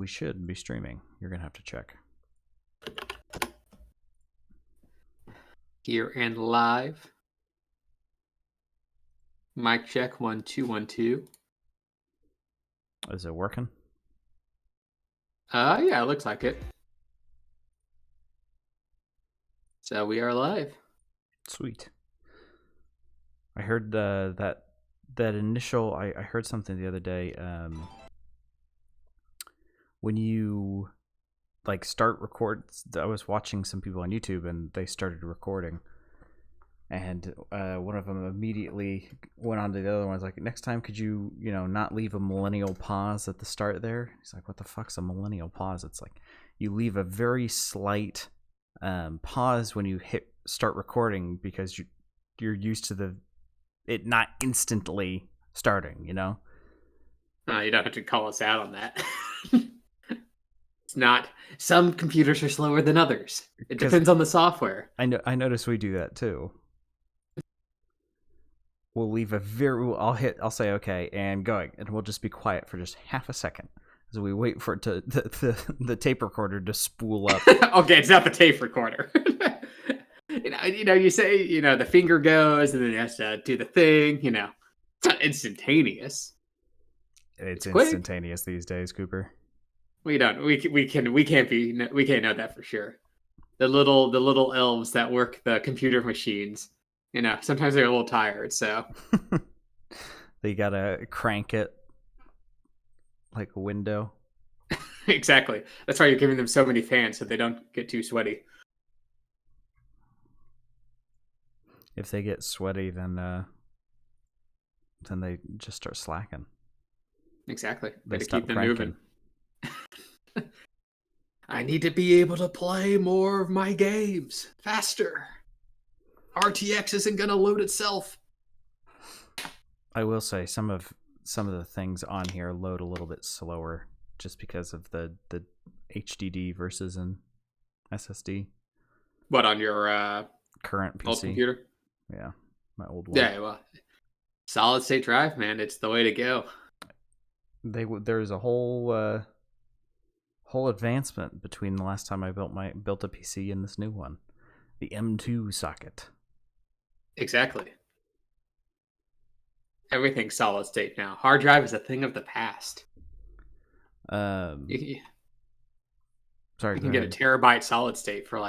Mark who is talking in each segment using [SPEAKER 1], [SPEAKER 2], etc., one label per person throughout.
[SPEAKER 1] We should be streaming. You're gonna have to check.
[SPEAKER 2] Here and live. Mic check 1 2 1 2.
[SPEAKER 1] Is it working?
[SPEAKER 2] Yeah, it looks like it. So we are live.
[SPEAKER 1] Sweet. I heard that initial. I heard something the other day. When you like start record, I was watching some people on YouTube and they started recording, and one of them immediately went on to the other one. Was like, next time, could you not leave a millennial pause at the start there? He's like, what the fuck's a millennial pause? It's like you leave a very slight pause when you start recording because you're used to it not instantly starting,
[SPEAKER 2] you don't have to call us out on that. It's not. Some computers are slower than others. It depends on the software.
[SPEAKER 1] I notice we do that too. We'll leave I'll say okay and going, and we'll just be quiet for just half a second as we wait for it to the tape recorder to spool up.
[SPEAKER 2] Okay, it's not the tape recorder. You say, the finger goes and then it has to do the thing, It's not instantaneous.
[SPEAKER 1] It's instantaneous these days, Cooper.
[SPEAKER 2] We can't know that for sure. The little elves that work the computer machines, sometimes they're a little tired, so
[SPEAKER 1] they gotta crank it like a window.
[SPEAKER 2] Exactly. That's why you're giving them so many fans so they don't get too sweaty.
[SPEAKER 1] If they get sweaty, then they just start slacking.
[SPEAKER 2] Exactly.
[SPEAKER 1] They
[SPEAKER 2] gotta
[SPEAKER 1] stop
[SPEAKER 2] keep them
[SPEAKER 1] cranking.
[SPEAKER 2] Moving. I need to be able to play more of my games faster. RTX isn't gonna load itself.
[SPEAKER 1] I will say some of the things on here load a little bit slower just because of the HDD versus an SSD.
[SPEAKER 2] What, on your
[SPEAKER 1] current PC?
[SPEAKER 2] Old computer?
[SPEAKER 1] Yeah, my old one.
[SPEAKER 2] Yeah, well, solid state drive, man. It's the way to go.
[SPEAKER 1] There's a whole advancement between the last time I built a PC and this new one, the M2 socket.
[SPEAKER 2] Exactly. Everything's solid state now. Hard drive is a thing of the past.
[SPEAKER 1] Sorry,
[SPEAKER 2] you can get a terabyte solid state for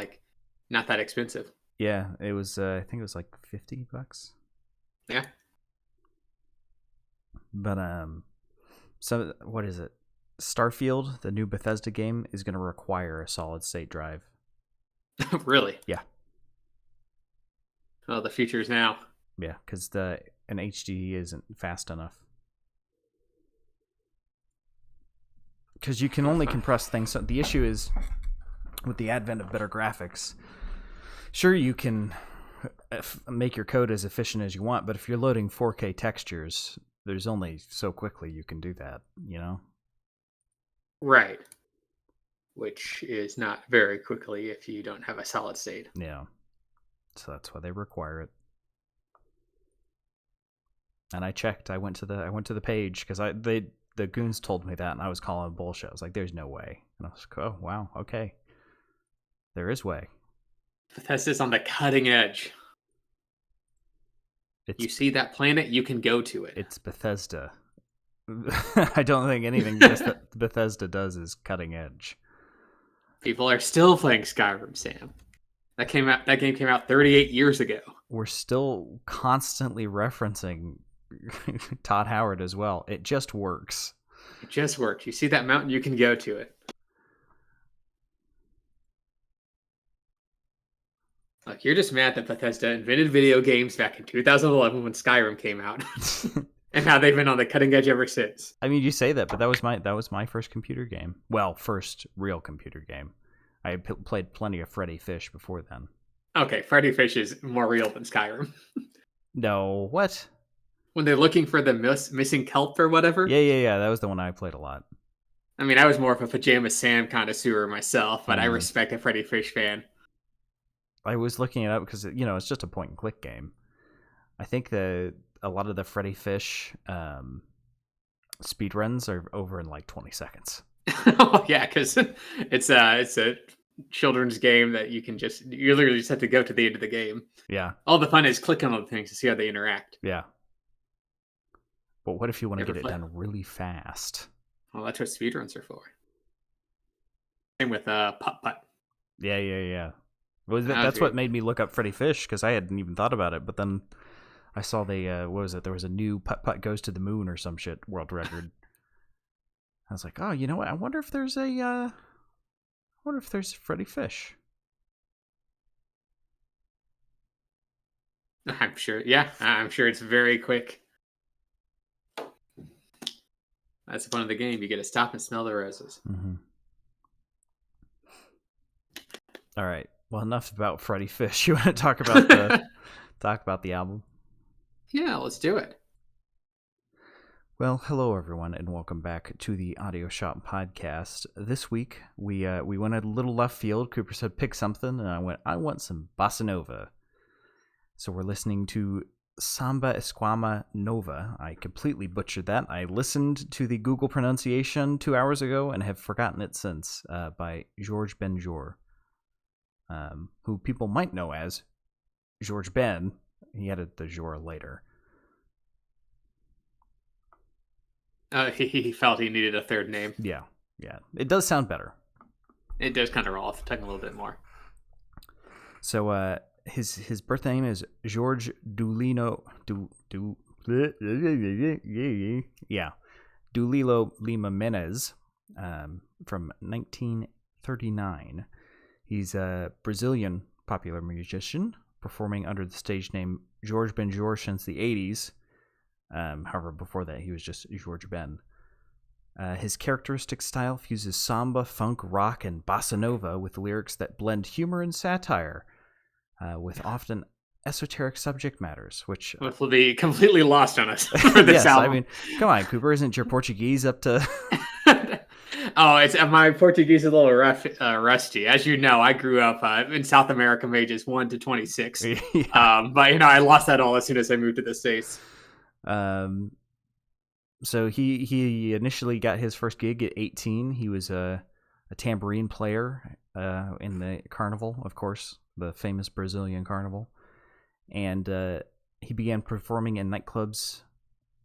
[SPEAKER 2] not that expensive.
[SPEAKER 1] Yeah, it was. I think it was like $50.
[SPEAKER 2] Yeah.
[SPEAKER 1] But so what is it? Starfield, the new Bethesda game, is going to require a solid state drive.
[SPEAKER 2] Really?
[SPEAKER 1] Yeah.
[SPEAKER 2] Oh, the future is now.
[SPEAKER 1] Yeah, because an HDD isn't fast enough. Because you can only compress things. So the issue is with the advent of better graphics. Sure, you can make your code as efficient as you want, but if you're loading 4K textures, there's only so quickly you can do that,
[SPEAKER 2] Right. Which is not very quickly if you don't have a solid state.
[SPEAKER 1] Yeah. So that's why they require it. And I checked. I went to the page because the goons told me that, and I was calling bullshit. I was like, "There's no way." And I was like, "Oh wow, okay, there is way."
[SPEAKER 2] Bethesda's on the cutting edge. You see that planet, you can go to it.
[SPEAKER 1] It's Bethesda. I don't think anything Bethesda does is cutting edge.
[SPEAKER 2] People are still playing Skyrim, Sam. That game came out 38 years ago.
[SPEAKER 1] We're still constantly referencing Todd Howard as well. It just works.
[SPEAKER 2] It just works. You see that mountain, you can go to it. Look, you're just mad that Bethesda invented video games back in 2011 when Skyrim came out. And how they've been on the cutting edge ever since.
[SPEAKER 1] I mean, you say that, but that was my first computer game. Well, first real computer game. I had played plenty of Freddy Fish before then.
[SPEAKER 2] Okay, Freddy Fish is more real than Skyrim.
[SPEAKER 1] No, what?
[SPEAKER 2] When they're looking for the missing kelp or whatever?
[SPEAKER 1] Yeah. That was the one I played a lot.
[SPEAKER 2] I mean, I was more of a Pajama Sam connoisseur myself, but I respect a Freddy Fish fan.
[SPEAKER 1] I was looking it up because, it's just a point-and-click game. I think a lot of the Freddy Fish speedruns are over in like 20 seconds.
[SPEAKER 2] Oh yeah, because it's a children's game that you literally just have to go to the end of the game.
[SPEAKER 1] Yeah,
[SPEAKER 2] All the fun is clicking on the things to see how they interact.
[SPEAKER 1] yeah. But what if you want to
[SPEAKER 2] Never
[SPEAKER 1] get it
[SPEAKER 2] play.
[SPEAKER 1] done really fast?
[SPEAKER 2] Well, that's what speedruns are for. Same with putt putt.
[SPEAKER 1] Yeah, yeah, yeah. Well,
[SPEAKER 2] That was
[SPEAKER 1] that's what
[SPEAKER 2] great.
[SPEAKER 1] made me look up Freddy Fish because I hadn't even thought about it. But then I saw what was it? There was a new putt putt goes to the moon or some shit world record. I was like, oh, you know what? I wonder if there's Freddy Fish.
[SPEAKER 2] I'm sure. Yeah, I'm sure it's very quick. That's the fun of the game. You get to stop and smell the roses.
[SPEAKER 1] Mm-hmm. All right. Well, enough about Freddy Fish. You want to talk about the album?
[SPEAKER 2] Yeah, let's do it.
[SPEAKER 1] Well, hello everyone, and welcome back to the Audio Shop podcast. This week we went a little left field. Cooper said pick something, and I want some bossa nova. So we're listening to Samba Esquema Novo. I completely butchered that. I listened to the Google pronunciation 2 hours ago and have forgotten it since. By Jorge Ben Jor, who people might know as George Ben. He added the Jor later.
[SPEAKER 2] He felt he needed a third name.
[SPEAKER 1] Yeah. It does sound better.
[SPEAKER 2] It does kind of roll off the tongue a little bit more.
[SPEAKER 1] So his birth name is George Dulino Dulilo Lima Menez, from 1939. He's a Brazilian popular musician performing under the stage name Jorge Ben Jor since the 80s. However, before that, he was just Jorge Ben. His characteristic style fuses samba, funk, rock, and bossa nova with lyrics that blend humor and satire, with often esoteric subject matters, which
[SPEAKER 2] will be completely lost on us for this
[SPEAKER 1] yes,
[SPEAKER 2] album.
[SPEAKER 1] I mean, come on, Cooper, isn't your Portuguese up to?
[SPEAKER 2] Oh, it's my Portuguese is a little rusty. As you know, I grew up in South America from ages 1 to 26.
[SPEAKER 1] Yeah.
[SPEAKER 2] But I lost that all as soon as I moved to the States.
[SPEAKER 1] So he initially got his first gig at 18. He was a tambourine player in the carnival, of course, the famous Brazilian carnival, and he began performing in nightclubs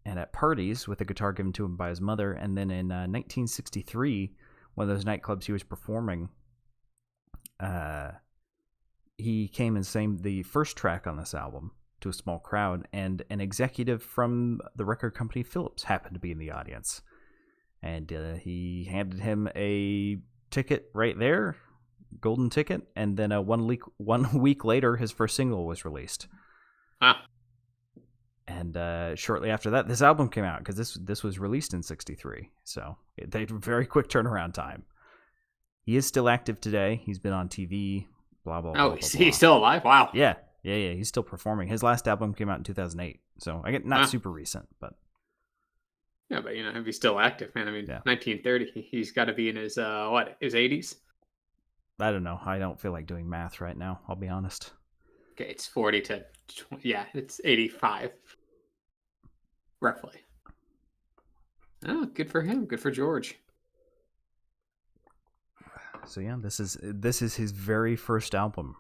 [SPEAKER 1] and at parties with a guitar given to him by his mother. And then in 1963, one of those nightclubs he was performing, he came and sang the first track on this album to a small crowd, and an executive from the record company Philips happened to be in the audience, and he handed him a ticket right there, golden ticket, and then 1 week later his first single was released. And shortly after that this album came out, because this was released in 63, so they had a very quick turnaround time. He is still active today. He's been on TV, blah blah blah.
[SPEAKER 2] Oh, he's still alive? Wow.
[SPEAKER 1] Yeah, he's still performing. His last album came out in 2008, so I get not super recent, but
[SPEAKER 2] yeah, but if he's still active, man. I mean, 1930, he's got to be in his his 80s.
[SPEAKER 1] I don't know. I don't feel like doing math right now, I'll be honest.
[SPEAKER 2] Okay, it's 40 to 20, it's 85, roughly. Oh, good for him. Good for George.
[SPEAKER 1] So yeah, this is his very first album.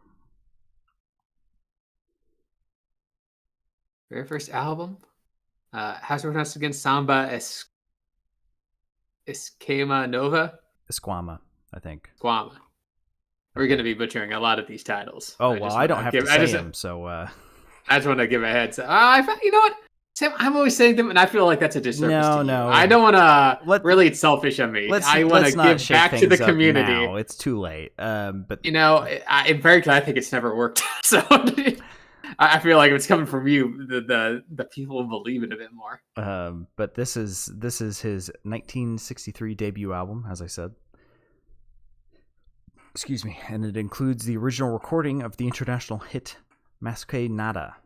[SPEAKER 2] Very first album. How's it pronounced again? Samba Esquema Novo?
[SPEAKER 1] Esquema, I think.
[SPEAKER 2] Esquema. We're going to be butchering a lot of these titles.
[SPEAKER 1] Oh, well, I don't have to say them, so... I
[SPEAKER 2] just want to give a heads up. You know what? Sam, I'm always saying them, and I feel like that's a disservice to you.
[SPEAKER 1] No.
[SPEAKER 2] I don't want to... Really, it's selfish of me. I want to give back to the community.
[SPEAKER 1] Now. It's too late. But
[SPEAKER 2] in fact, I think it's never worked. So... I feel like if it's coming from you, the people will believe it a bit more.
[SPEAKER 1] But this is his 1963 debut album, as I said. Excuse me, and it includes the original recording of the international hit "Mas Que Nada,"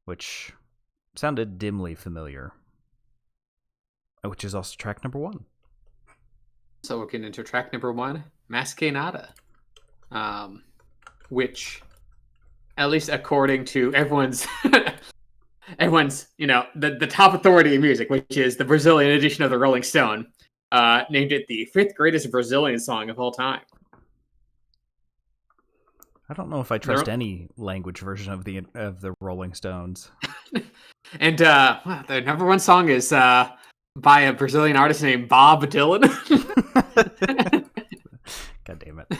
[SPEAKER 1] which sounded dimly familiar, which is also track number 1.
[SPEAKER 2] So we're getting into track number 1, "Mas Que Nada," which, at least according to everyone's, the top authority in music, which is the Brazilian edition of the Rolling Stone, named it the 5th greatest Brazilian song of all time.
[SPEAKER 1] I don't know if I trust any language version of the Rolling Stones.
[SPEAKER 2] And the #1 song is by a Brazilian artist named Bob Dylan.
[SPEAKER 1] God damn it.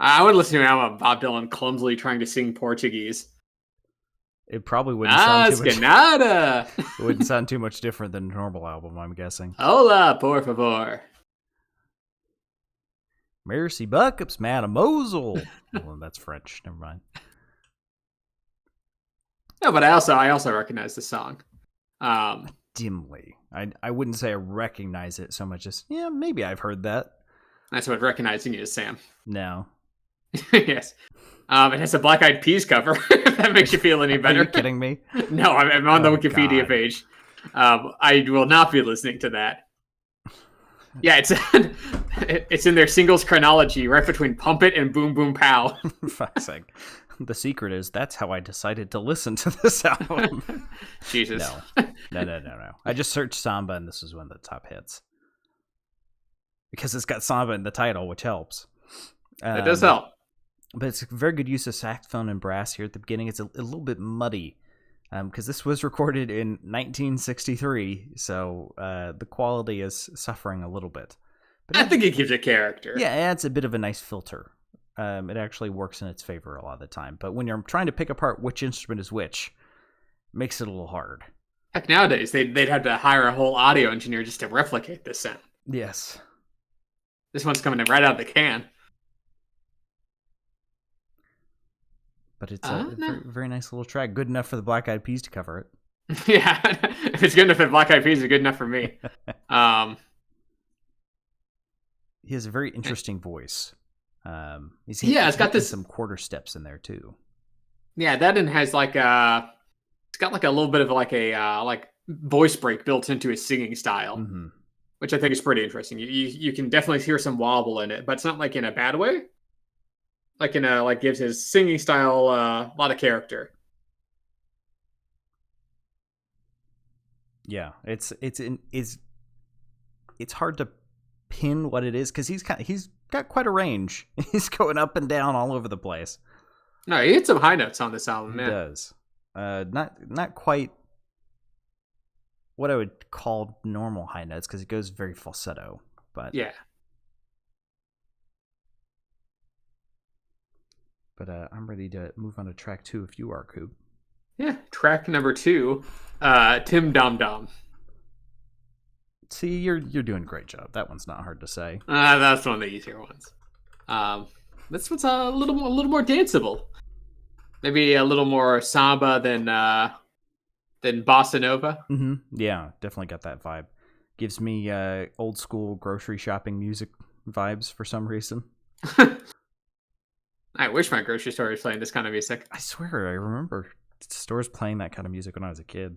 [SPEAKER 2] I would listen to an album of Bob Dylan clumsily trying to sing Portuguese.
[SPEAKER 1] It probably wouldn't sound too much.
[SPEAKER 2] Nada.
[SPEAKER 1] It wouldn't sound too much different than a normal album, I'm guessing.
[SPEAKER 2] Hola, por favor.
[SPEAKER 1] Mercy Buckups, Mademoiselle. Well, that's French. Never mind.
[SPEAKER 2] No, but I also recognize the song.
[SPEAKER 1] Dimly. I wouldn't say I recognize it so much as, yeah, maybe I've heard that.
[SPEAKER 2] That's what recognizing is, Sam.
[SPEAKER 1] No.
[SPEAKER 2] Yes. It has a Black Eyed Peas cover. If that makes you feel any better.
[SPEAKER 1] Are you kidding me?
[SPEAKER 2] No, I'm on the Wikipedia page. I will not be listening to that. Yeah, it's in their singles chronology, right between Pump It and Boom Boom Pow.
[SPEAKER 1] Fuck's sake. The secret is that's how I decided to listen to this album.
[SPEAKER 2] Jesus.
[SPEAKER 1] No. I just searched Samba, and this is one of the top hits. Because it's got Samba in the title, which helps.
[SPEAKER 2] It does help.
[SPEAKER 1] But it's a very good use of saxophone and brass here at the beginning. It's a little bit muddy. Because this was recorded in 1963, so the quality is suffering a little bit. But
[SPEAKER 2] I think it gives it character.
[SPEAKER 1] Yeah, it adds a bit of a nice filter. It actually works in its favor a lot of the time. But when you're trying to pick apart which instrument is which, it makes it a little hard.
[SPEAKER 2] Heck, nowadays, they'd have to hire a whole audio engineer just to replicate this sound.
[SPEAKER 1] Yes.
[SPEAKER 2] This one's coming right out of the can.
[SPEAKER 1] But it's a very, very nice little track. Good enough for the Black Eyed Peas to cover it.
[SPEAKER 2] Yeah, if it's good enough for the Black Eyed Peas, it's good enough for me.
[SPEAKER 1] He has a very interesting voice.
[SPEAKER 2] It's got
[SPEAKER 1] some quarter steps in there too.
[SPEAKER 2] Yeah, that and has like it's got like a little bit of like a like voice break built into his singing style, which I think is pretty interesting. You can definitely hear some wobble in it, but it's not like in a bad way. Like gives his singing style a lot of character.
[SPEAKER 1] Yeah, it's hard to pin what it is because he's got quite a range. He's going up and down all over the place.
[SPEAKER 2] No, he hit some high notes on this album, man.
[SPEAKER 1] He does. Not quite what I would call normal high notes because it goes very falsetto. But
[SPEAKER 2] yeah.
[SPEAKER 1] But I'm ready to move on to track 2 if you are, Coop.
[SPEAKER 2] Yeah, track number 2, Tim Dom Dom.
[SPEAKER 1] See, you're doing a great job. That one's not hard to say.
[SPEAKER 2] That's one of the easier ones. This one's a little more danceable. Maybe a little more samba than bossa nova.
[SPEAKER 1] Mm-hmm. Yeah, definitely got that vibe. Gives me old school grocery shopping music vibes for some reason.
[SPEAKER 2] I wish my grocery store was playing this kind of music.
[SPEAKER 1] I swear, I remember stores playing that kind of music when I was a kid.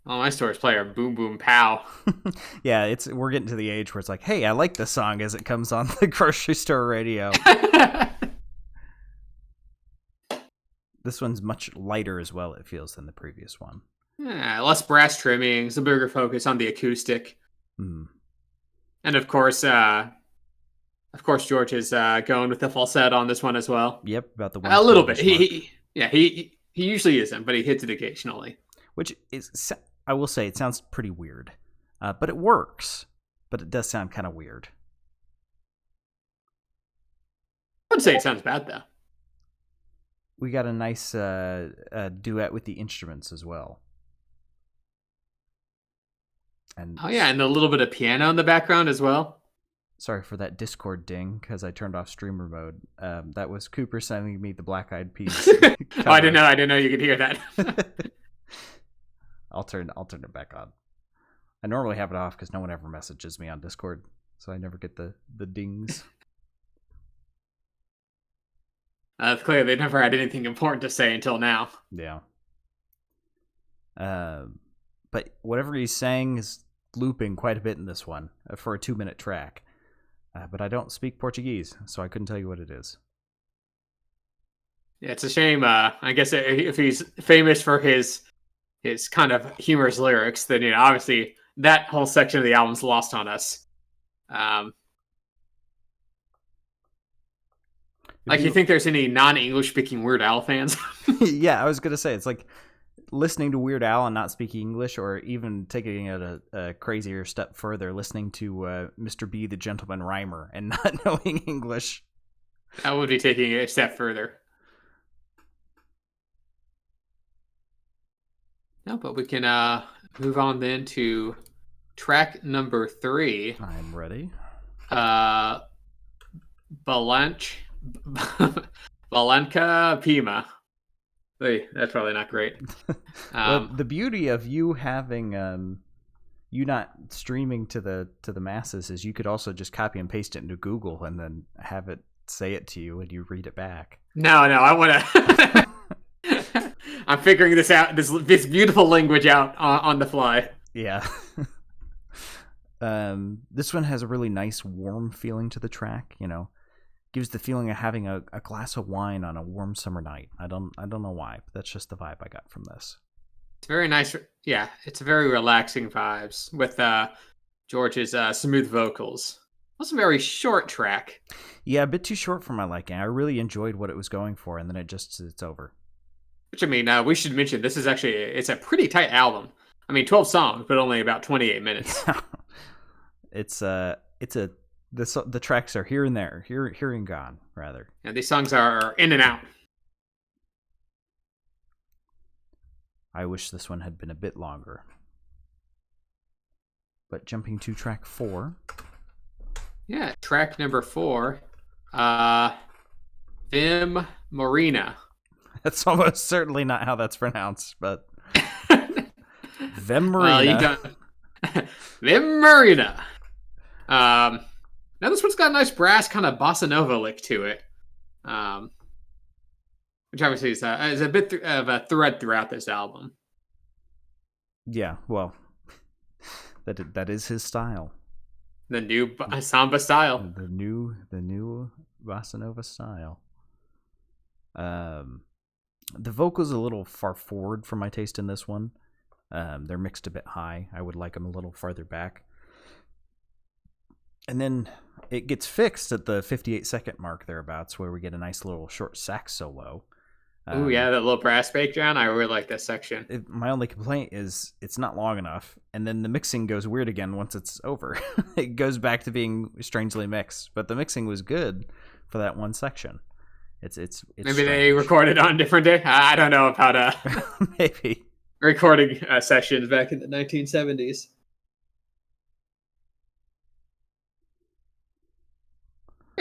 [SPEAKER 2] All my stores play are Boom Boom Pow.
[SPEAKER 1] Yeah, we're getting to the age where it's like, hey, I like this song as it comes on the grocery store radio. This one's much lighter as well, it feels, than the previous one.
[SPEAKER 2] Yeah, less brass trimmings, a bigger focus on the acoustic.
[SPEAKER 1] Mm.
[SPEAKER 2] And of course, George is going with the falsetto on this one as well.
[SPEAKER 1] Yep, about the one.
[SPEAKER 2] A little bit. He usually isn't, but he hits it occasionally.
[SPEAKER 1] Which is, I will say, it sounds pretty weird, but it works. But it does sound kind of weird.
[SPEAKER 2] I wouldn't say it sounds bad though.
[SPEAKER 1] We got a nice duet with the instruments as well. And
[SPEAKER 2] and a little bit of piano in the background as well.
[SPEAKER 1] Sorry for that Discord ding, because I turned off streamer mode. That was Cooper sending me the Black Eyed Peas.
[SPEAKER 2] I didn't know you could hear that.
[SPEAKER 1] I'll turn it back on. I normally have it off because no one ever messages me on Discord, so I never get the dings.
[SPEAKER 2] Clearly, they never had anything important to say until now.
[SPEAKER 1] Yeah. But whatever he's saying is looping quite a bit in this one for a 2-minute track. But I don't speak Portuguese, so I couldn't tell you what it is.
[SPEAKER 2] Yeah, it's a shame. I guess if he's famous for his kind of humorous lyrics, then obviously that whole section of the album's lost on us. Like, you think there's any non-English speaking Weird Al fans?
[SPEAKER 1] Yeah, I was gonna say, it's like listening to Weird Al and not speaking English, or even taking it a crazier step further, listening to Mr. B, the Gentleman Rhymer, and not knowing English.
[SPEAKER 2] That would be taking it a step further. No, but we can move on then to track number 3.
[SPEAKER 1] I'm ready.
[SPEAKER 2] Balanka Pima. Hey, that's probably not great.
[SPEAKER 1] Well, the beauty of you having you not streaming to the masses is you could also just copy and paste it into Google and then have it say it to you and you read it back.
[SPEAKER 2] No, I want to. I'm figuring this out. This beautiful language out on the fly.
[SPEAKER 1] Yeah. This one has a really nice warm feeling to the track. Gives the feeling of having a glass of wine on a warm summer night. I don't know why, but that's just the vibe I got from this.
[SPEAKER 2] It's very nice. Yeah, it's very relaxing vibes with George's smooth vocals. Also a very short track.
[SPEAKER 1] Yeah, a bit too short for my liking. I really enjoyed what it was going for, and then it's over.
[SPEAKER 2] Which, I mean, we should mention, this is actually, it's a pretty tight album. I mean, 12 songs, but only about 28 minutes.
[SPEAKER 1] The tracks are here and there, here and gone, rather.
[SPEAKER 2] Yeah, these songs are in and out.
[SPEAKER 1] I wish this one had been a bit longer. But jumping to track 4.
[SPEAKER 2] Yeah, track number 4. Vim Marina.
[SPEAKER 1] That's almost certainly not how that's pronounced, but Vim Marina.
[SPEAKER 2] Vim Marina. Now this one's got a nice brass kind of bossa nova lick to it, which obviously is a bit of a thread throughout this album.
[SPEAKER 1] Yeah, well, that is his style.
[SPEAKER 2] The new samba style.
[SPEAKER 1] The new bossa nova style. The vocals a little far forward for my taste in this one. They're mixed a bit high. I would like them a little farther back. And then it gets fixed at the 58-second mark thereabouts, where we get a nice little short sax solo.
[SPEAKER 2] Oh yeah, that little brass breakdown. I really like this section.
[SPEAKER 1] My only complaint is it's not long enough, and then the mixing goes weird again once it's over. It goes back to being strangely mixed, but the mixing was good for that one section. It's
[SPEAKER 2] maybe
[SPEAKER 1] strange.
[SPEAKER 2] They recorded on a different day. I don't know about
[SPEAKER 1] maybe
[SPEAKER 2] recording sessions back in the 1970s.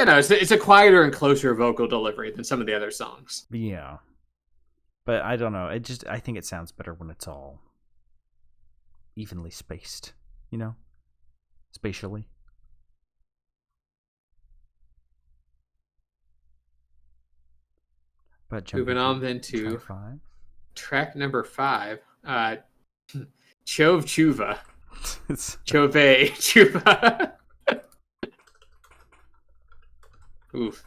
[SPEAKER 2] It's a quieter and closer vocal delivery than some of the other songs.
[SPEAKER 1] Yeah, but I don't know. I think it sounds better when it's all evenly spaced. Spatially. But
[SPEAKER 2] moving on then to track number 5, Chove Chuva. Chove Chuva. Oof.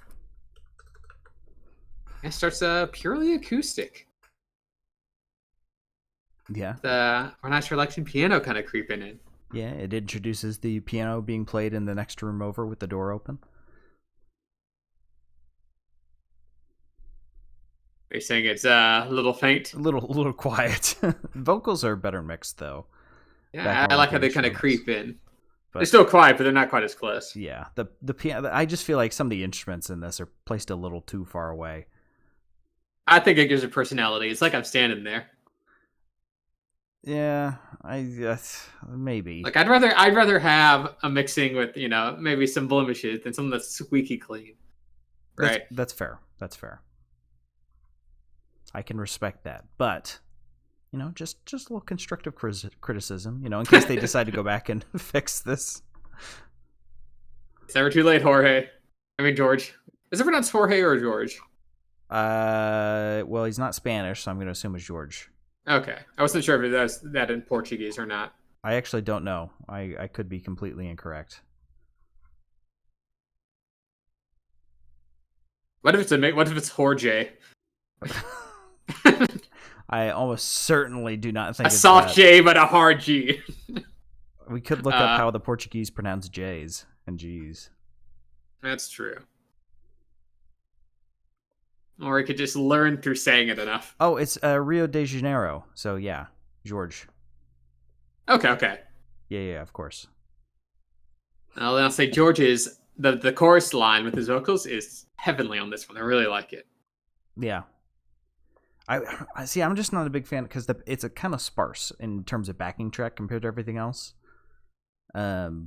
[SPEAKER 2] It starts purely acoustic.
[SPEAKER 1] Yeah.
[SPEAKER 2] The nice relaxing piano kind of creeping in.
[SPEAKER 1] Yeah, it introduces the piano being played in the next room over with the door open.
[SPEAKER 2] Are you saying it's a little faint?
[SPEAKER 1] A little quiet. Vocals are better mixed, though.
[SPEAKER 2] Yeah, I like how they kind of creep in. But they're still quiet, but they're not quite as close.
[SPEAKER 1] Yeah, the piano. I just feel like some of the instruments in this are placed a little too far away.
[SPEAKER 2] I think it gives it personality. It's like I'm standing there.
[SPEAKER 1] Yeah, maybe.
[SPEAKER 2] Like I'd rather have a mixing with maybe some blemishes than something that's squeaky clean. Right.
[SPEAKER 1] That's fair. I can respect that, but just a little constructive criticism, in case they decide to go back and fix this.
[SPEAKER 2] It's never too late, Jorge. I mean, George. Is it pronounced Jorge or George?
[SPEAKER 1] Well, he's not Spanish, so I'm going to assume it's George.
[SPEAKER 2] Okay. I wasn't sure if it was that in Portuguese or not.
[SPEAKER 1] I actually don't know. I could be completely incorrect.
[SPEAKER 2] What if it's Jorge?
[SPEAKER 1] I almost certainly do not think
[SPEAKER 2] a soft J, but a hard G.
[SPEAKER 1] We could look up how the Portuguese pronounce J's and G's.
[SPEAKER 2] That's true. Or we could just learn through saying it enough.
[SPEAKER 1] Oh, it's Rio de Janeiro. So yeah, George.
[SPEAKER 2] Okay.
[SPEAKER 1] Yeah, of course.
[SPEAKER 2] Then I'll say George is the chorus line with his vocals is heavenly on this one. I really like it.
[SPEAKER 1] Yeah. I see. I'm just not a big fan because it's a kind of sparse in terms of backing track compared to everything else. Because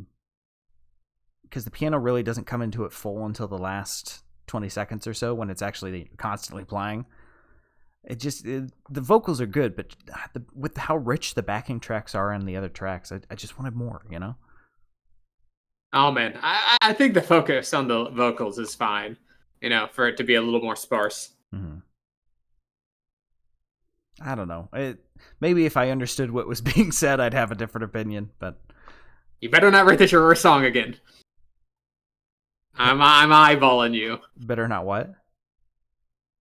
[SPEAKER 1] the piano really doesn't come into it full until the last 20 seconds or so when it's actually constantly playing. The vocals are good, but with how rich the backing tracks are in the other tracks, I just wanted more, you know?
[SPEAKER 2] Oh man, I think the focus on the vocals is fine, for it to be a little more sparse.
[SPEAKER 1] Mm-hmm. I don't know. Maybe if I understood what was being said, I'd have a different opinion, but...
[SPEAKER 2] You better not rate this your worst song again. I'm eyeballing you.
[SPEAKER 1] Better not what?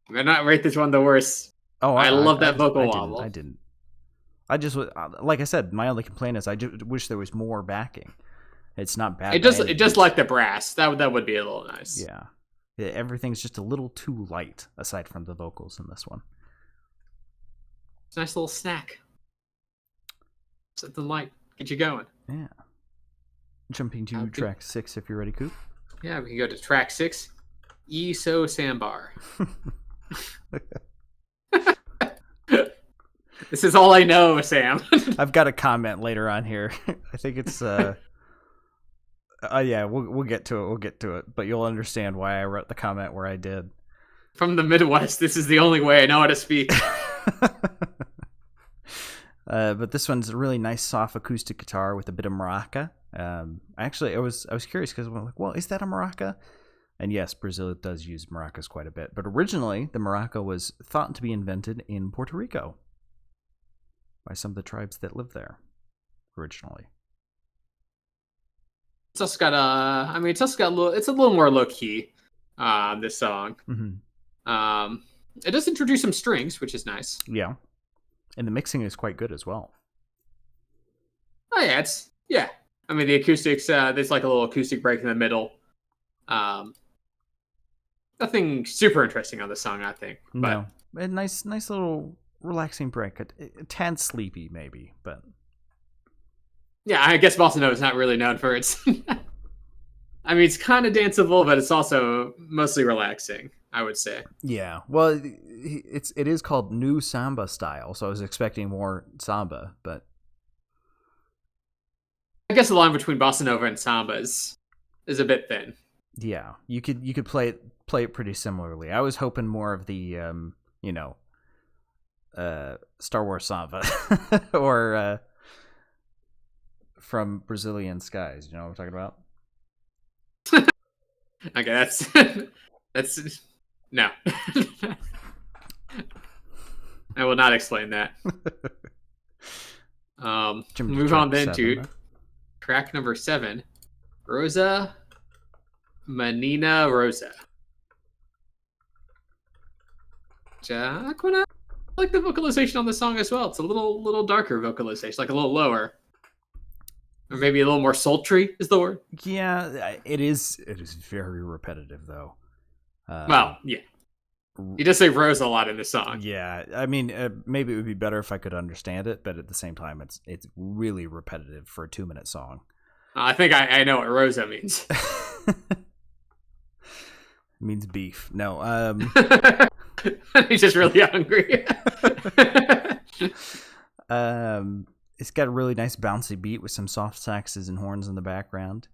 [SPEAKER 2] You better not rate this one the worst.
[SPEAKER 1] Oh,
[SPEAKER 2] I love that vocal wobble.
[SPEAKER 1] I didn't. I just, like I said, my only complaint is I just wish there was more backing. It's not bad.
[SPEAKER 2] It just like the brass. That would be a little nice.
[SPEAKER 1] Yeah. Everything's just a little too light, aside from the vocals in this one.
[SPEAKER 2] It's a nice little snack. Something light. Get you going.
[SPEAKER 1] Yeah. Jumping to track 6 if you're ready, Coop.
[SPEAKER 2] Yeah, we can go to track 6. Eso Sambar. This is all I know, Sam.
[SPEAKER 1] I've got a comment later on here. I think it's yeah, we'll get to it. We'll get to it, but you'll understand why I wrote the comment where I did.
[SPEAKER 2] From the Midwest, this is the only way I know how to speak.
[SPEAKER 1] But this one's a really nice, soft acoustic guitar with a bit of maraca. Actually, I was curious because I'm like, well, is that a maraca? And yes, Brazil does use maracas quite a bit. But originally, the maraca was thought to be invented in Puerto Rico by some of the tribes that lived there originally.
[SPEAKER 2] It's also got it's a little more low key. This song.
[SPEAKER 1] Mm-hmm.
[SPEAKER 2] It does introduce some strings, which is nice.
[SPEAKER 1] Yeah, and the mixing is quite good as well.
[SPEAKER 2] Oh yeah, I mean the acoustics. There's like a little acoustic break in the middle. Nothing super interesting on the song, I think. But
[SPEAKER 1] no, a nice little relaxing break. A tad sleepy, maybe, but
[SPEAKER 2] yeah, I guess Bossa Nova is not really known for its. I mean, it's kind of danceable, but it's also mostly relaxing, I would say.
[SPEAKER 1] Yeah, well, it is called New Samba style, so I was expecting more samba, but
[SPEAKER 2] I guess the line between Bossa Nova and samba is a bit thin.
[SPEAKER 1] Yeah, you could play it pretty similarly. I was hoping more of the Star Wars samba or From Brazilian Skies. You know what I'm talking about?
[SPEAKER 2] Okay, that's no. I will not explain that. Move on then to track number 7, Rosa Menina Rosa. I quite like the vocalization on the song as well. It's a little darker vocalization, like a little lower. Or maybe a little more sultry is the word.
[SPEAKER 1] Yeah, it is very repetitive though.
[SPEAKER 2] Well, yeah. You just say Rose a lot in this song.
[SPEAKER 1] Yeah, I mean, maybe it would be better if I could understand it, but at the same time, it's really repetitive for a 2-minute song.
[SPEAKER 2] I think I know what Rosa means.
[SPEAKER 1] It means beef. No,
[SPEAKER 2] he's just really hungry.
[SPEAKER 1] It's got a really nice bouncy beat with some soft saxes and horns in the background.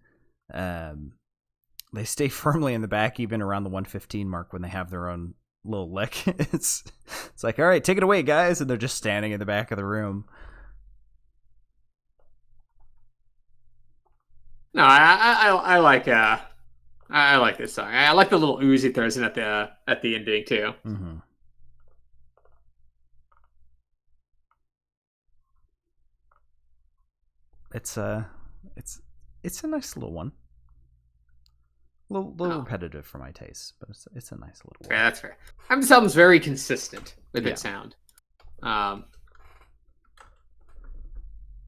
[SPEAKER 1] They stay firmly in the back, even around the 1:15 mark when they have their own little lick. It's like, all right, take it away, guys, and they're just standing in the back of the room.
[SPEAKER 2] No, I like this song. I like the little ooze he throws in at the ending too.
[SPEAKER 1] Mm-hmm. It's a nice little one. A little repetitive for my taste, but it's a nice little one.
[SPEAKER 2] Yeah, that's fair. I mean, this album's very consistent with its sound.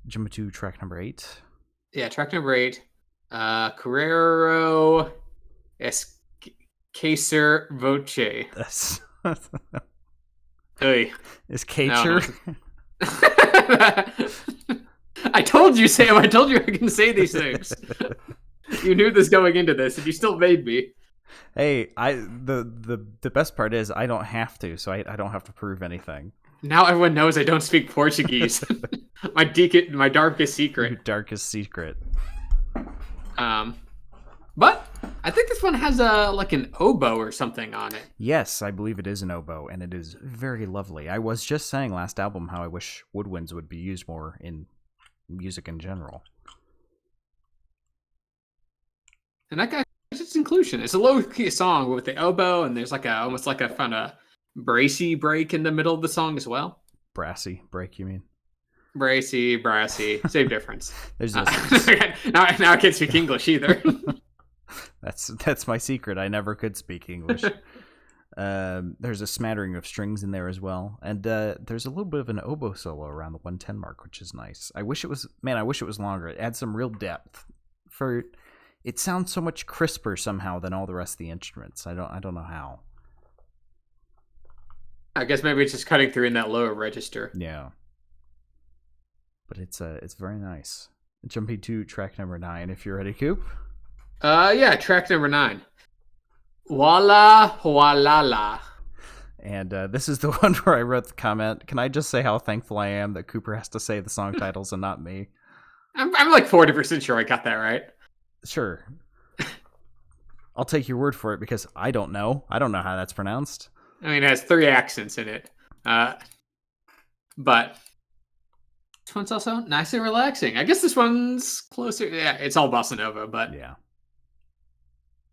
[SPEAKER 1] Jump to track number 8.
[SPEAKER 2] Yeah, track number 8. Carrero Escaser Voce.
[SPEAKER 1] That's
[SPEAKER 2] Hey,
[SPEAKER 1] is
[SPEAKER 2] no,
[SPEAKER 1] Kacher.
[SPEAKER 2] I told you, Sam. I told you I can say these things. You knew this going into this, and you still made me.
[SPEAKER 1] Hey, the best part is I don't have to, so I don't have to prove anything.
[SPEAKER 2] Now everyone knows I don't speak Portuguese. my darkest secret.
[SPEAKER 1] Your darkest secret.
[SPEAKER 2] But I think this one has like an oboe or something on it.
[SPEAKER 1] Yes, I believe it is an oboe, and it is very lovely. I was just saying last album how I wish woodwinds would be used more in music in general.
[SPEAKER 2] And that guy, it's inclusion. It's a low-key song with the oboe, and there's like almost like a kind of brassy break in the middle of the song as well.
[SPEAKER 1] Brassy break, you mean?
[SPEAKER 2] Brassy, same difference.
[SPEAKER 1] There's
[SPEAKER 2] now I can't speak English either.
[SPEAKER 1] That's my secret. I never could speak English. There's a smattering of strings in there as well, and there's a little bit of an oboe solo around the 110 mark, which is nice. I wish it was longer. It adds some real depth. It sounds so much crisper somehow than all the rest of the instruments. I don't know how.
[SPEAKER 2] I guess maybe it's just cutting through in that lower register.
[SPEAKER 1] Yeah, but it's very nice. Jumping to track number 9, if you're ready, Coop.
[SPEAKER 2] Yeah, track number 9. Walla Walla.
[SPEAKER 1] And this is the one where I wrote the comment. Can I just say how thankful I am that Cooper has to say the song titles and not me?
[SPEAKER 2] I'm like 40% sure I got that right.
[SPEAKER 1] Sure. I'll take your word for it because I don't know. I don't know how that's pronounced.
[SPEAKER 2] I mean, it has 3 accents in it. But this one's also nice and relaxing. I guess this one's closer. Yeah, it's all bossa nova, but
[SPEAKER 1] yeah,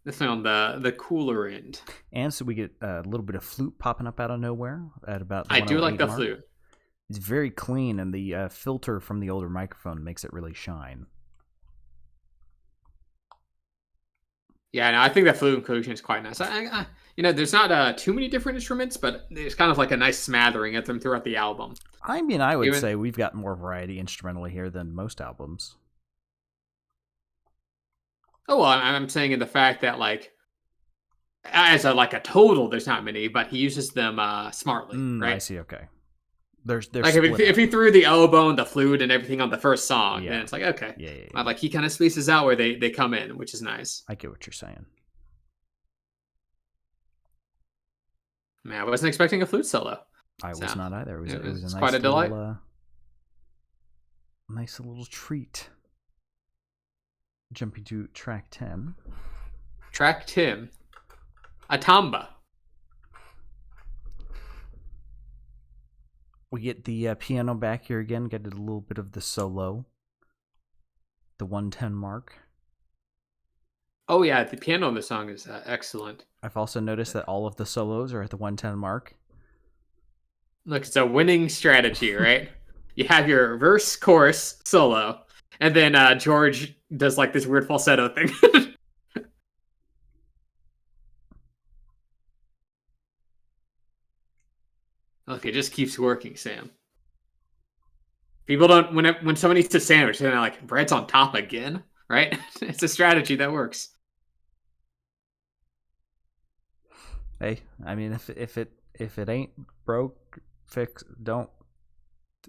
[SPEAKER 2] this one on the cooler end.
[SPEAKER 1] And so we get a little bit of flute popping up out of nowhere at about the
[SPEAKER 2] I do like the
[SPEAKER 1] mark.
[SPEAKER 2] flute.
[SPEAKER 1] It's very clean, and the filter from the older microphone makes it really shine.
[SPEAKER 2] Yeah, no, I think that flute inclusion is quite nice. There's not too many different instruments, but there's kind of like a nice smattering of them throughout the album.
[SPEAKER 1] I mean, I would say we've got more variety instrumentally here than most albums.
[SPEAKER 2] Oh, well, I'm saying in the fact that, like, as a total, there's not many, but he uses them smartly, right?
[SPEAKER 1] I see, okay. They're
[SPEAKER 2] like if he threw the oboe and the flute and everything on the first song, then it's like, okay.
[SPEAKER 1] Yeah.
[SPEAKER 2] Like, he kind of spaces out where they come in, which is nice.
[SPEAKER 1] I get what you're saying.
[SPEAKER 2] Man, I wasn't expecting a flute solo.
[SPEAKER 1] I was not either. It was a nice
[SPEAKER 2] quite a delight.
[SPEAKER 1] Nice little treat. Jumping to track 10.
[SPEAKER 2] Track 10. Atamba.
[SPEAKER 1] We get the piano back here again. Get a little bit of the solo. The 110 mark.
[SPEAKER 2] Oh, yeah. The piano in the song is excellent.
[SPEAKER 1] I've also noticed that all of the solos are at the 110 mark.
[SPEAKER 2] Look, it's a winning strategy, right? You have your verse, chorus, solo, and then George does like this weird falsetto thing. Look, it just keeps working, Sam. People don't when someone eats a sandwich, they're like, bread's on top again, right? It's a strategy that works.
[SPEAKER 1] Hey, I mean, if it ain't broke, fix. Don't.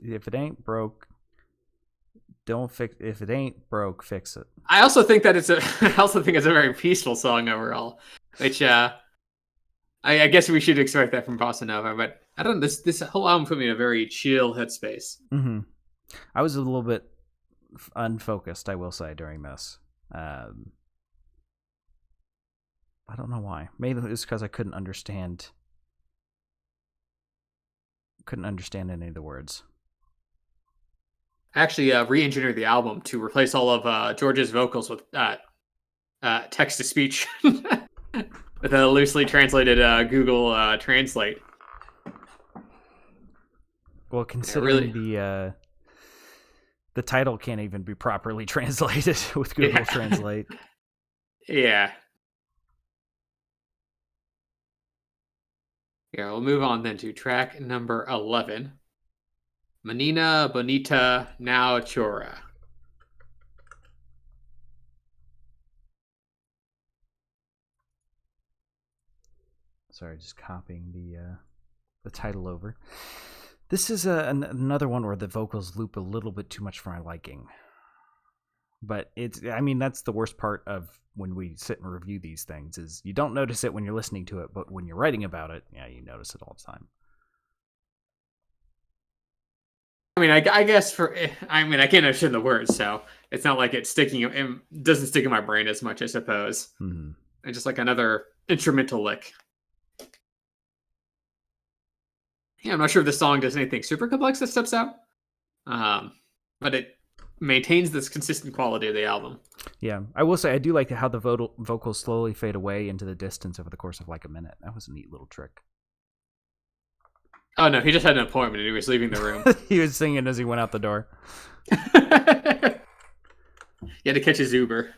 [SPEAKER 1] If it ain't broke, don't fix. If it ain't broke, fix it.
[SPEAKER 2] I also think that I also think it's a very peaceful song overall, which I guess we should expect that from Bossa Nova, but I don't know. This whole album put me in a very chill headspace.
[SPEAKER 1] Mm-hmm. I was a little bit unfocused, I will say, during this. I don't know why. Maybe it was because I couldn't understand any of the words.
[SPEAKER 2] I actually re-engineered the album to replace all of George's vocals with text-to-speech with a loosely translated Google Translate.
[SPEAKER 1] Well, considering the title can't even be properly translated with Google Translate.
[SPEAKER 2] Yeah. Yeah, we'll move on then to track number 11. Menina Bonita Now Chora.
[SPEAKER 1] Sorry, just copying the title over. This is another one where the vocals loop a little bit too much for my liking. But that's the worst part of when we sit and review these things, is you don't notice it when you're listening to it, but when you're writing about it, yeah, you notice it all the time.
[SPEAKER 2] I mean, I guess I can't understand the words, so it's not like it doesn't stick in my brain as much, I suppose.
[SPEAKER 1] Mm-hmm.
[SPEAKER 2] It's just like another instrumental lick. Yeah, I'm not sure if the song does anything super complex that steps out, but it maintains this consistent quality of the album.
[SPEAKER 1] Yeah, I will say I do like how the vocals slowly fade away into the distance over the course of like a minute. That was a neat little trick.
[SPEAKER 2] Oh no, he just had an appointment and he was leaving the room.
[SPEAKER 1] He was singing as he went out the door.
[SPEAKER 2] He had to catch his Uber.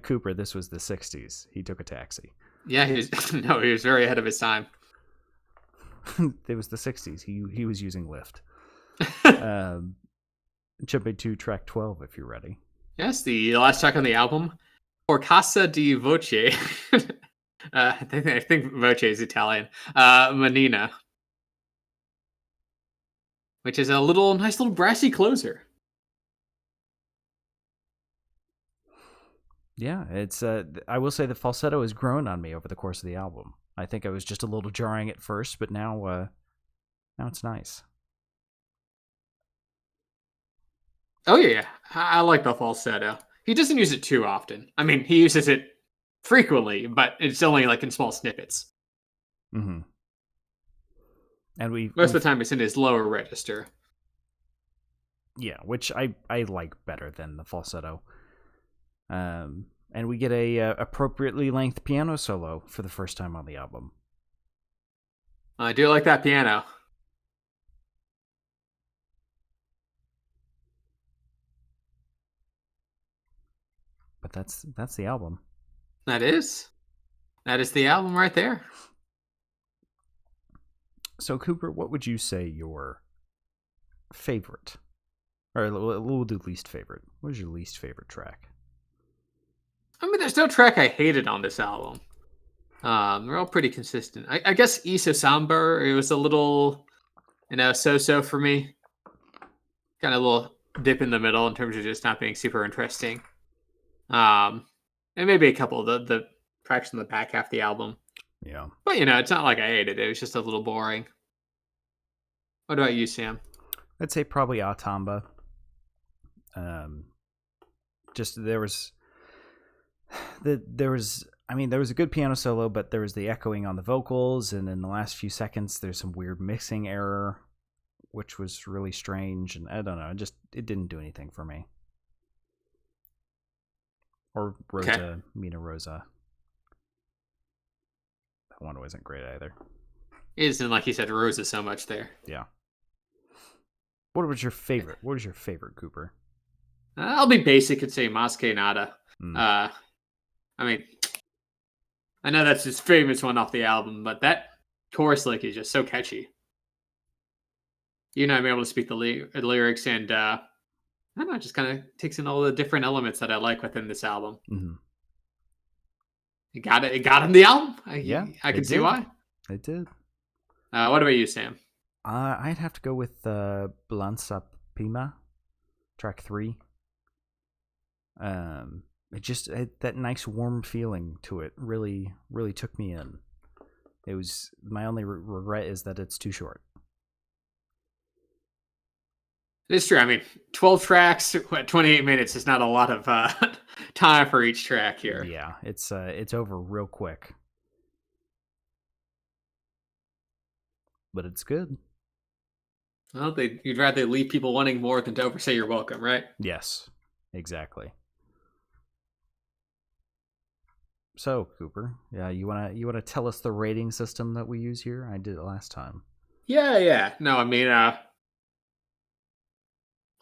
[SPEAKER 1] Cooper, this was the 60s. He took a taxi.
[SPEAKER 2] Yeah, he was very ahead of his time.
[SPEAKER 1] It was the 60s. He was using Lyft. Jumping to track 12 if you're ready.
[SPEAKER 2] Yes, the last track on the album, Por Casa di Voce. I think Voce is Italian. Menina, which is a nice little brassy closer.
[SPEAKER 1] Yeah, it's. I will say the falsetto has grown on me over the course of the album. I think I was just a little jarring at first, but now it's nice.
[SPEAKER 2] Oh yeah, I like the falsetto. He doesn't use it too often. I mean, he uses it frequently, but it's only like in small snippets.
[SPEAKER 1] Mm-hmm. And
[SPEAKER 2] most of the time it's in his lower register.
[SPEAKER 1] Yeah, which I like better than the falsetto. And we get a appropriately length piano solo for the first time on the album.
[SPEAKER 2] I do like that piano.
[SPEAKER 1] But that's the album.
[SPEAKER 2] That is the album right there.
[SPEAKER 1] So Cooper, what would you say your favorite, or we'll do least favorite? What is your least favorite track?
[SPEAKER 2] I mean, there's no track I hated on this album. They're all pretty consistent. I guess Iso Samba, it was a little, so-so for me. Kind of a little dip in the middle in terms of just not being super interesting. And maybe a couple of the tracks in the back half of the album.
[SPEAKER 1] Yeah.
[SPEAKER 2] But, it's not like I hated it. It was just a little boring. What about you, Sam?
[SPEAKER 1] I'd say probably Atamba. Just there was a good piano solo, but there was the echoing on the vocals, and in the last few seconds there's some weird mixing error, which was really strange, and I don't know, it didn't do anything for me. Or Rosa, okay. Mina Rosa. That one wasn't great either.
[SPEAKER 2] It isn't like you said Rosa so much there.
[SPEAKER 1] Yeah. What was your favorite? What was your favorite, Cooper?
[SPEAKER 2] I'll be basic and say Mas Que Nada. I mean, I know that's his famous one off the album, but that chorus lick is just so catchy. I'm able to speak the lyrics, and I don't know, it just kind of takes in all the different elements that I like within this album.
[SPEAKER 1] Mm-hmm.
[SPEAKER 2] It got him the album. I can see why.
[SPEAKER 1] It did.
[SPEAKER 2] What about you, Sam?
[SPEAKER 1] I'd have to go with Balança Pima, track 3. It just that nice warm feeling to it really took me in. It was my only regret is that it's too short.
[SPEAKER 2] It's true. I mean, 12 tracks, 28 minutes is not a lot of time for each track here.
[SPEAKER 1] Yeah, it's over real quick, but it's good.
[SPEAKER 2] Well, you'd rather leave people wanting more than to overstay your welcome, right?
[SPEAKER 1] Yes, exactly. So, Cooper, yeah, you wanna tell us the rating system that we use here? I did it last time.
[SPEAKER 2] Yeah. No, I mean,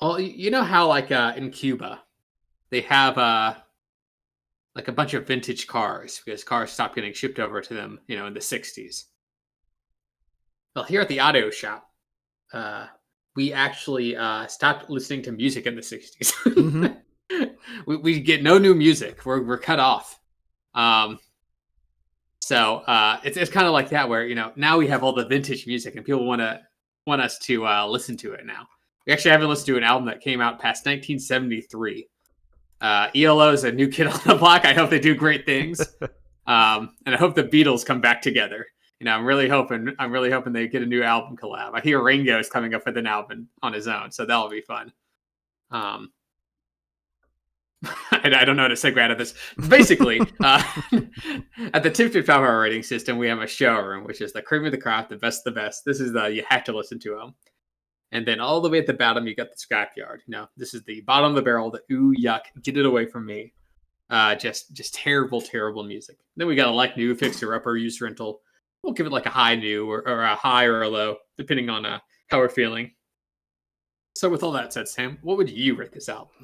[SPEAKER 2] well, you know how like in Cuba, they have like a bunch of vintage cars because cars stopped getting shipped over to them, in the 60s. Well, here at the audio shop, we actually stopped listening to music in the 60s. Mm-hmm. we get no new music. We're cut off. So it's kind of like that, where now we have all the vintage music, and people want us to listen to it now. We actually haven't listened to an album that came out past 1973. ELO is a new kid on the block. I hope they do great things, and I hope the Beatles come back together. I'm really hoping they get a new album collab. I hear Ringo's coming up with an album on his own, so that'll be fun. I don't know how to segue out of this. Basically, at the Tip Tip Top Hour rating system, we have a showroom, which is the cream of the crop, the best of the best. This is you have to listen to them. And then all the way at the bottom, you got the scrapyard. This is the bottom of the barrel, the ooh, yuck, get it away from me. Just terrible, terrible music. Then we got a like new, fixer upper, used rental. We'll give it like a high new or a high or a low, depending on how we're feeling. So with all that said, Sam, what would you rate this album?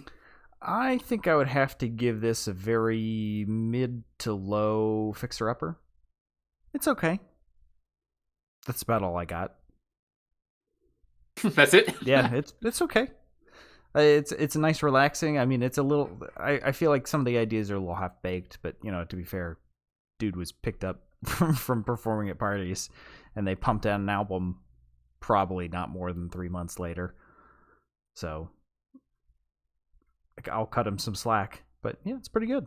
[SPEAKER 1] I think I would have to give this a very mid to low fixer upper. It's okay. That's about all I got.
[SPEAKER 2] That's it?
[SPEAKER 1] Yeah, it's okay. It's a nice, relaxing. I mean, it's a little. I feel like some of the ideas are a little half baked, but to be fair, dude was picked up from performing at parties, and they pumped out an album probably not more than 3 months later. So I'll cut him some slack, but yeah, it's pretty good.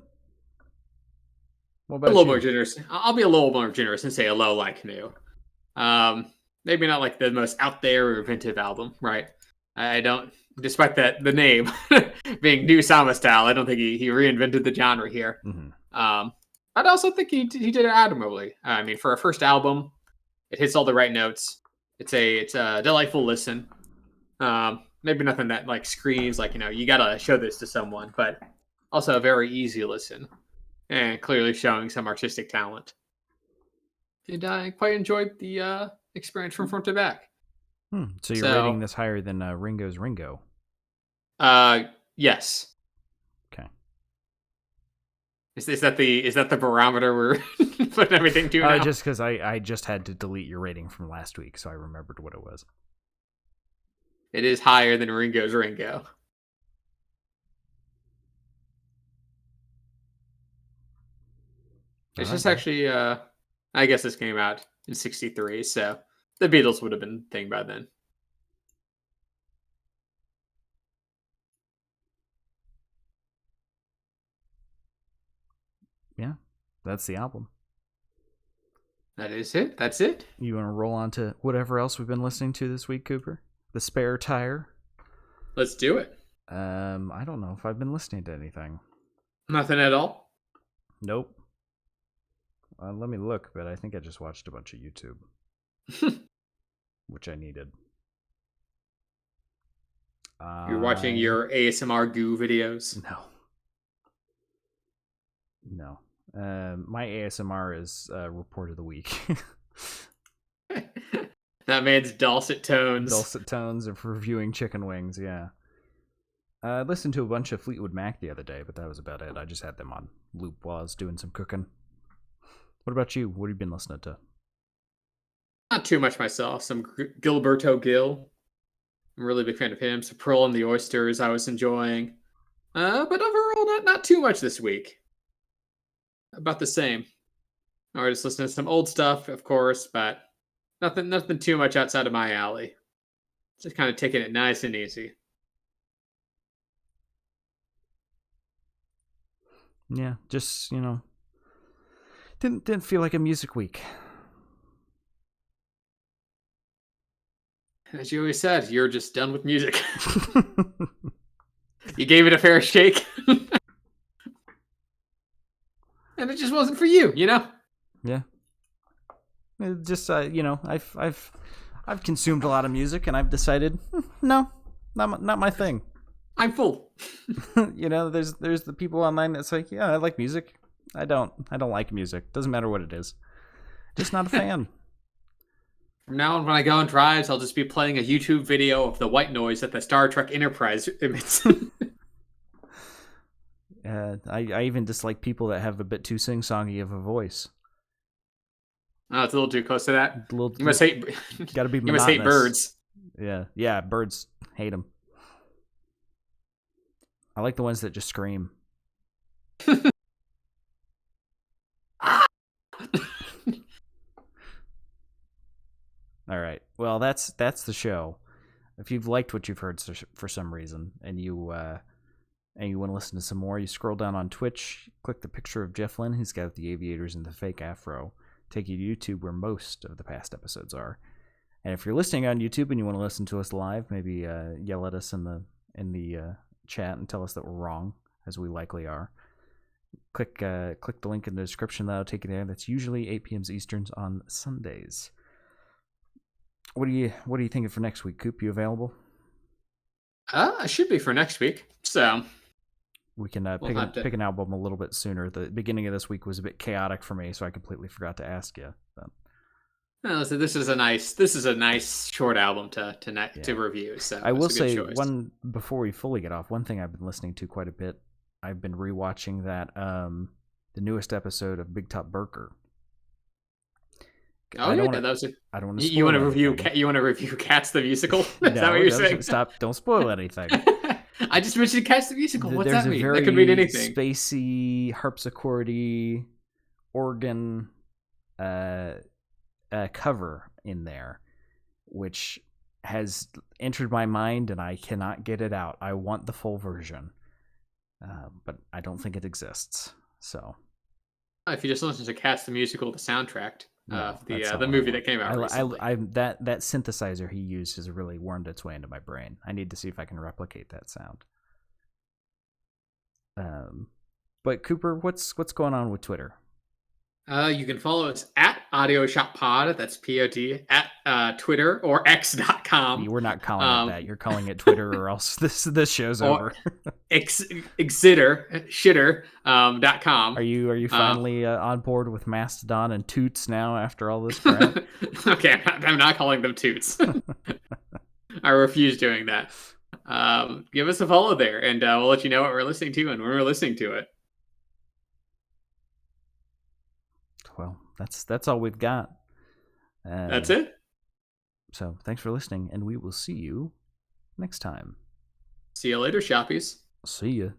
[SPEAKER 2] What about a little more generous? I'll be a little more generous and say a low like new. Maybe not like the most out there or inventive album, right? I don't, despite the name being new Samba style, I don't think he reinvented the genre here.
[SPEAKER 1] Mm-hmm.
[SPEAKER 2] I'd also think he did it admirably. I mean, for a first album, it hits all the right notes. It's a delightful listen. Maybe nothing that like screams like you gotta show this to someone, but also a very easy listen, and clearly showing some artistic talent. And I quite enjoyed the experience from front to back.
[SPEAKER 1] So you're rating this higher than Ringo's Ringo?
[SPEAKER 2] Yes.
[SPEAKER 1] Okay.
[SPEAKER 2] Is that the barometer we're putting everything to now?
[SPEAKER 1] Just because I just had to delete your rating from last week, so I remembered what it was.
[SPEAKER 2] It is higher than Ringo's Ringo. It's just actually, I guess this came out in 1963, so the Beatles would have been a thing by then.
[SPEAKER 1] Yeah, that's the album.
[SPEAKER 2] That is it. That's it.
[SPEAKER 1] You want to roll on to whatever else we've been listening to this week, Cooper? The spare tire?
[SPEAKER 2] Let's do it.
[SPEAKER 1] I don't know if I've been listening to anything.
[SPEAKER 2] Nothing at all?
[SPEAKER 1] Nope. Let me look, but I think I just watched a bunch of YouTube. Which I needed.
[SPEAKER 2] You're watching your ASMR goo videos?
[SPEAKER 1] No. My ASMR is report of the week.
[SPEAKER 2] That man's dulcet tones.
[SPEAKER 1] Dulcet tones of reviewing chicken wings, yeah. I listened to a bunch of Fleetwood Mac the other day, but that was about it. I just had them on loop while I was doing some cooking. What about you? What have you been listening to?
[SPEAKER 2] Not too much myself. Some Gilberto Gil. I'm a really big fan of him. Some Pearl and the Oysters I was enjoying. But overall, not too much this week. About the same. All right, just listening to some old stuff, of course, but nothing too much outside of my alley. Just kind of taking it nice and easy.
[SPEAKER 1] Yeah, just, didn't feel like a music week.
[SPEAKER 2] As you always said, you're just done with music. You gave it a fair shake. And it just wasn't for you, Yeah.
[SPEAKER 1] It just, I've consumed a lot of music, and I've decided, no, not my thing.
[SPEAKER 2] I'm full.
[SPEAKER 1] There's the people online that's like, yeah, I like music. I don't like music. Doesn't matter what it is. Just not a fan.
[SPEAKER 2] From now on, when I go on drives, I'll just be playing a YouTube video of the white noise that the Star Trek Enterprise emits.
[SPEAKER 1] I even dislike people that have a bit too sing-songy of a voice.
[SPEAKER 2] Oh, it's a little too close to that. You must hate.
[SPEAKER 1] Gotta be monotonous.
[SPEAKER 2] You must hate birds.
[SPEAKER 1] Yeah, birds. Hate them. I like the ones that just scream. All right. Well, that's the show. If you've liked what you've heard for some reason, and you want to listen to some more, you scroll down on Twitch, click the picture of Jeff Lynne, who's got the aviators and the fake afro, take you to YouTube where most of the past episodes are. And if you're listening on YouTube and you want to listen to us live, maybe yell at us in the chat and tell us that we're wrong, as we likely are. Click the link in the description. That'll take you there. That's usually 8 p.m. Easterns on Sundays. What are you thinking for next week, Coop? You available?
[SPEAKER 2] I should be for next week. So
[SPEAKER 1] we can pick an album a little bit sooner. The beginning of this week was a bit chaotic for me, so I completely forgot to ask you.
[SPEAKER 2] So this is a nice short album to review. So
[SPEAKER 1] I will say before we fully get off, one thing I've been listening to quite a bit. I've been rewatching that the newest episode of Big Top Burger.
[SPEAKER 2] I don't want to. You want to review? You want to review Cats the musical? Is that what you're saying?
[SPEAKER 1] Stop! Don't spoil anything.
[SPEAKER 2] I just mentioned Cats the musical. What's that mean?
[SPEAKER 1] That
[SPEAKER 2] could mean anything.
[SPEAKER 1] Spacey, harpsichordy, organ cover in there, which has entered my mind, and I cannot get it out. I want the full version, but I don't think it exists. So,
[SPEAKER 2] if you just listen to Cats the musical, the soundtrack. The movie that came out recently.
[SPEAKER 1] That synthesizer he used has really wormed its way into my brain. I need to see if I can replicate that sound. But Cooper, what's going on with Twitter?
[SPEAKER 2] You can follow us at AudioShopPod. That's POD at Twitter or X.com.
[SPEAKER 1] We're not calling it that. You're calling it Twitter, or else this show's over.
[SPEAKER 2] Shitter.com.
[SPEAKER 1] Are you finally on board with Mastodon and Toots now after all this crap?
[SPEAKER 2] Okay, I'm not calling them Toots. I refuse doing that. Give us a follow there, and we'll let you know what we're listening to and when we're listening to it.
[SPEAKER 1] Well, that's all we've got.
[SPEAKER 2] That's it.
[SPEAKER 1] So thanks for listening, and we will see you next time.
[SPEAKER 2] See you later, shoppies.
[SPEAKER 1] See ya.